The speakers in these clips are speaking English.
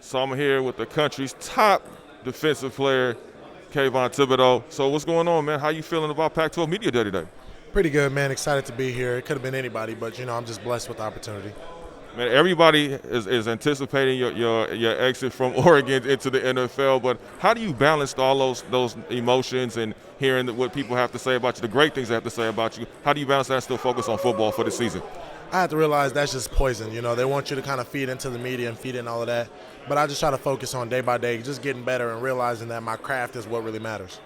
So I'm here with the country's top defensive player, Kayvon Thibodeaux. So what's going on, man? How you feeling about Pac-12 Media Day today? Pretty good, man. Excited to be here. It could have been anybody, but I'm just blessed with the opportunity. Man, everybody is anticipating your exit from Oregon into the NFL, but how do you balance all those emotions and hearing what people have to say about you, the great things they have to say about you? How do you balance that and still focus on football for the season? I had to realize that's just poison. They want you to kind of feed into the media and feed in all of that. But I just try to focus on day by day, just getting better and realizing that my craft is what really matters.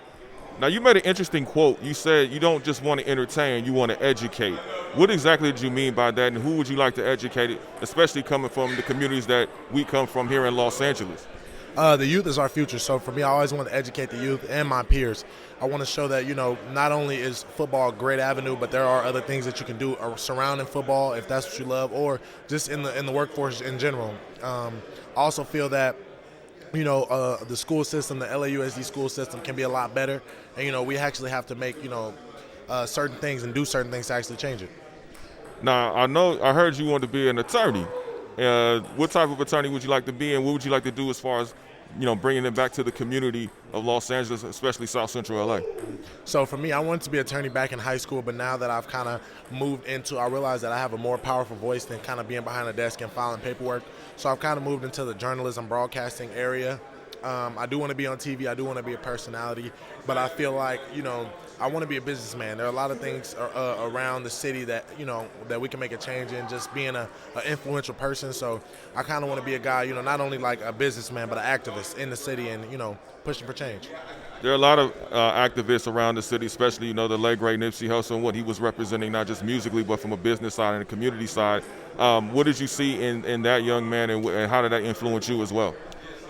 Now, you made an interesting quote. You said you don't just want to entertain, you want to educate. What exactly did you mean by that, and who would you like to educate, especially coming from the communities that we come from here in Los Angeles? The youth is our future, so for me, I always want to educate the youth and my peers. I want to show that, not only is football a great avenue, but there are other things that you can do surrounding football if that's what you love, or just in the workforce in general. I also feel that the school system, the LAUSD school system can be a lot better. And, we actually have to make, certain things and do certain things to actually change it. Now, I heard you want to be an attorney. What type of attorney would you like to be, and what would you like to do as far as, bringing it back to the community of Los Angeles, especially South Central LA? So for me, I wanted to be an attorney back in high school, but now that I've kind of I realize that I have a more powerful voice than kind of being behind a desk and filing paperwork. So I've kind of moved into the journalism broadcasting area. I do want to be on TV. I do want to be a personality, but I feel like, I want to be a businessman. There are a lot of things around the city that, that we can make a change in, just being an influential person. So I kind of want to be a guy, not only like a businessman, but an activist in the city and, pushing for change. There are a lot of activists around the city, especially, the late, great Nipsey Hussle and what he was representing, not just musically, but from a business side and a community side. What did you see in that young man, and how did that influence you as well?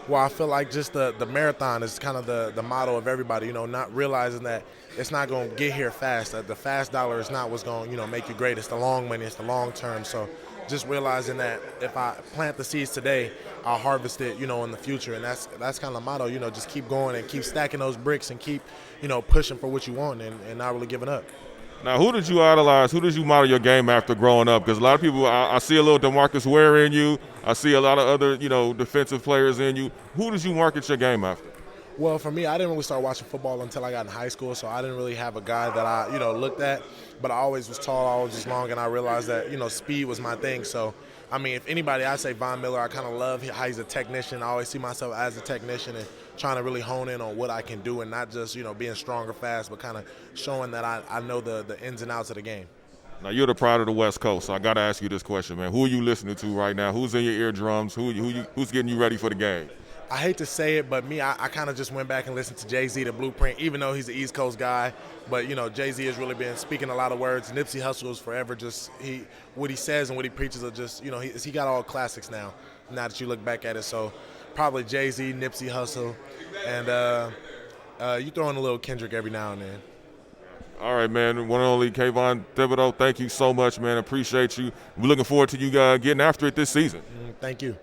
Well, I feel like just the marathon is kind of the motto of everybody, not realizing that it's not going to get here fast. That the fast dollar is not what's going to, make you great. It's the long money. It's the long term. So just realizing that if I plant the seeds today, I'll harvest it, in the future. And that's kind of the motto, just keep going and keep stacking those bricks and keep, pushing for what you want and not really giving up. Now, who did you idolize? Who did you model your game after growing up? Because a lot of people, I see a little DeMarcus Ware in you. I see a lot of other, defensive players in you. Who did you market your game after? Well, for me, I didn't really start watching football until I got in high school, so I didn't really have a guy that I, looked at. But I always was tall, always was long, and I realized that, speed was my thing. So, I mean, if anybody, I'd say Von Miller. I kind of love how he's a technician. I always see myself as a technician and trying to really hone in on what I can do and not just, being strong or fast, but kind of showing that I know the ins and outs of the game. Now, you're the pride of the West Coast, so I got to ask you this question, man. Who are you listening to right now? Who's in your eardrums? Who's getting you ready for the game? I hate to say it, but me, I kind of just went back and listened to Jay-Z, the Blueprint, even though he's an East Coast guy. But, Jay-Z has really been speaking a lot of words. Nipsey Hussle is forever just what he says and what he preaches are just, he got all classics now that you look back at it. So probably Jay-Z, Nipsey Hussle, and you throw in a little Kendrick every now and then. All right, man. One and only Kayvon Thibodeaux, thank you so much, man. Appreciate you. We're looking forward to you getting after it this season. Thank you.